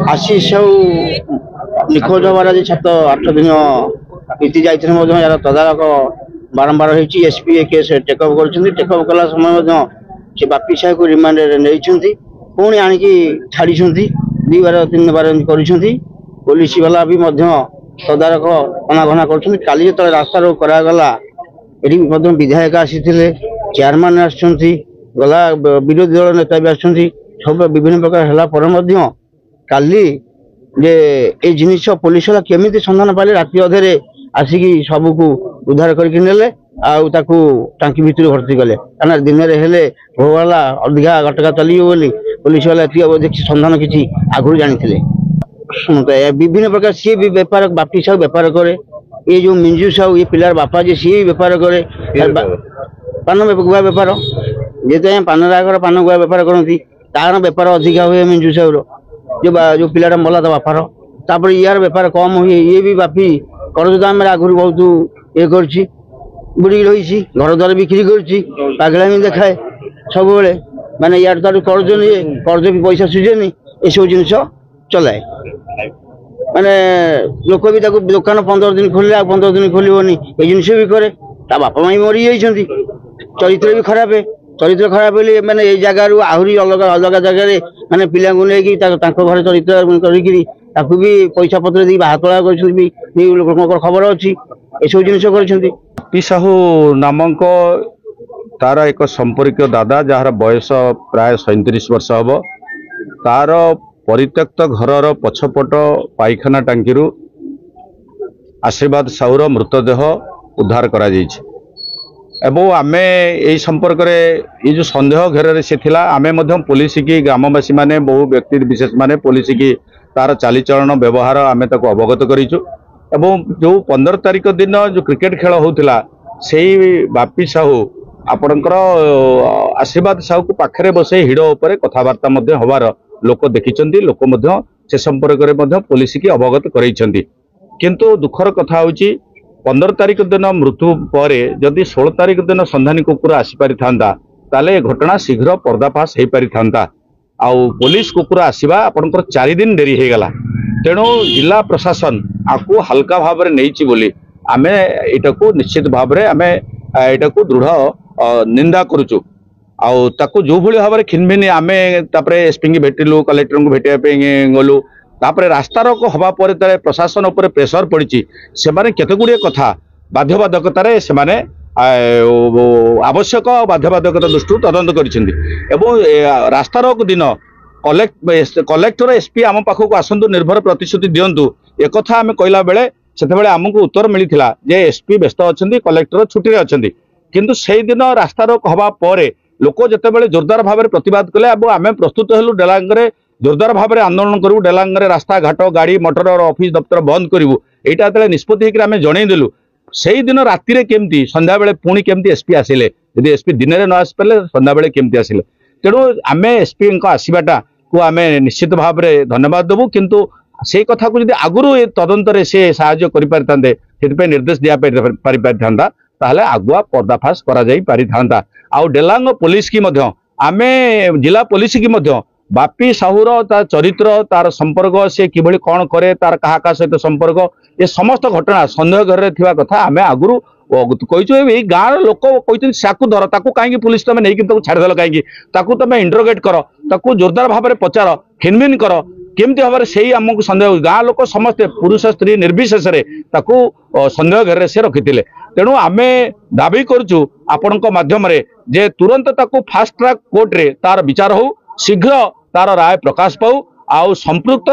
आशीष साहू निखोज हबार आज 7-8 दिन बीती जाते यार तदारक बारंबार होती एसपी ए केस टेकअप टेकअप कला समय से बापी साहू को रिमांड नहीं पुणी आणिकी छाड़ी 2 बार 3 बार पुलिस वाला भी तदारक अनाघना काली जो रास्ता रोक करागला ये विधायक आसी चेयरमैन आसला विरोधी दल नेता भी आस सब विभिन्न प्रकार है काली जे ए जिनिस पुलिस वाला केमी संधान पाले राति अधे आसिकी सबको उद्धार करके टांकी भितर भर्ती कले कहना दिन में भोवाला अधिका घटका चलिए बोली पुलिस वाला देखिए संधान किसी आगुरी जानी शुणुता विभिन्न प्रकार सी भी बेपार बापी साहू बेपार करे ये जो मिंजू साहू ये पिलार बापा जी सी भी बेपार करे पान गुआ बेपार जेते पान रागर पान गुआ बेपार करती तार बेपार अधिका हुए मिंजू साहू जो पिलाटा मला तो बापार तापर यार बेपार कम हुए ये भी बापी करदाम आगुरी बहुत ये बुड़ी रही घर द्वार बिक्री करगलामी देखाए सब माने यार तार कर्ज निए कर्ज भी पैसा सुझेनि ये सब जिन चलाए माने लोक भी दुकान 15 दिन खोल 15 दिन खोलनी ये जिन भी करे बापा माँ मरी जाती चरित्र भी खराब चरित्र खराब हेल्ले मैंने ये जगार आहरी अलग अलग जगह मैंने पिला घर चरित्र कर भी पैसा पत्र दी बाहतला कर खबर अच्छी ये सब जिन बापी साहू नामक तार एक संपर्क दादा जार बयस प्राय 37 वर्ष हम तार परित्यक्त घर पछपट पाइखाना टांकी आशीर्वाद साहूर मृतदेह उद्धार करा एवं आमे यही संपर्क ये जो संदेह घेर से थिला आमे मध्य पुलिस की ग्रामवासी माने बहु व्यक्ति विशेष माने पुलिस की तार चालीचलन व्यवहार आमे ताको अवगत करिछु एवं जो 15 तारिख दिन जो क्रिकेट खेल होता से बापी साहू आपणकर आशीर्वाद साहू को पाखरे बसे हिड़ उपर कथबार्ता हबार लोक देखिं लोक से संपर्क में पुलिस की अवगत करइछंती किंतु दुखर कथा होची 15 तारिख दिन मृत्यु पर जदि 16 तारिख दिन संधानी कुकुर आसीपारि था ताले घटना शीघ्र पर्दाफाश हो पारि था आउ पुलिस कुकुर आसवा आपणकर 4 दिन डेरी हो गला तेणु जिला प्रशासन आपको हल्का भाव में नहीं बोली आमे एटा को निश्चित भाव में आमे एटा को दृढ़ निंदा करुचु आउ ताको जो भली भाव में खिनभिन आमे तापरे एसपी की भेटिलु कलेक्टर को भेटिया गलु तापरे रास्ता रोक हवा पर प्रशासन उपर प्रेसर पड़ी से केते गुड़िए कथा बाध्यबाधकतार से आवश्यक बाध्यबाधकता दृष्टि तदंत कर रास्ता रोक दिन कलेक्टर एसपी आम पाखक आसतु निर्भर प्रतिश्रुति दिंतु एक आम कहला बेले से आमको उत्तर मिलता जे एसपी व्यस्त अच्छा कलेक्टर छुट्टी अच्छा किंतु से दिन रास्ता रोक हवा पर लोक जिते जोरदार भाव में प्रतिवाद कले आम प्रस्तुत हेलु डेलांगे जोरदार भाव में आंदोलन करूँ डेलांगे रास्ता घाट गाड़ी मोटर और ऑफिस दफ्तर बंद करूँ यहाँ निष्पत्ति होकर जनईदेलु से दिन राति केमती संध्या बेले पुणी केमती एसपी आसिले यदि एसपी दिन में न आसी पारे संध्या बेले केमती आसिले तेणु आम एसपी आसवाटा को आम निश्चित भाव में धन्यवाद देवु किंतु से कथा को यदि आगुरी तदंतर से साहाय्य कर निर्देश दिया पारिथा ताहले आगुआ पर्दाफाश करा आउ डेलांग पुलिस की मध्य आमे जिला पुलिस की मध्य बापी साहूर तार चरित्र तार संपर्क से किभली कौन करे तार क्या सहित संपर्क ये समस्त घटना संदेह घर थिबा कथा आमे आगुरु कही गाँव लोक कहते धर ताकू कहीं पुलिस तुम नहीं छाड़देल कहीं तुम इंटरोगेट कर ताकू जोरदार भाव में पचार खिनभिन कर केमती भाव में से आमको सन्देह गाँव लोक समस्ते पुरुष स्त्री निर्विशेष सन्देह घर से रखी तेणु आम दाबी करुचु आपण माध्यम जे तुरंत ताकू फास्ट ट्रैक कोर्ट रे तार विचार हो शीघ्र तार राय प्रकाश पाऊ आउ संपृक्त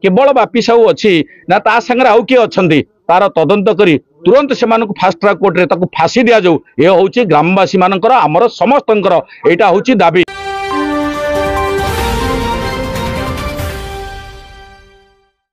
केवल बापी साहू अच्छी ना ता संगे आउ किए अच्छा तार तदंत करी तुरंत से फास्ट ट्रैक कोर्ट रे ताकू फांसी दि जाऊ ये हूँ ग्रामवासी मानकर आमर समस्त यहाँ हूँ दाबी।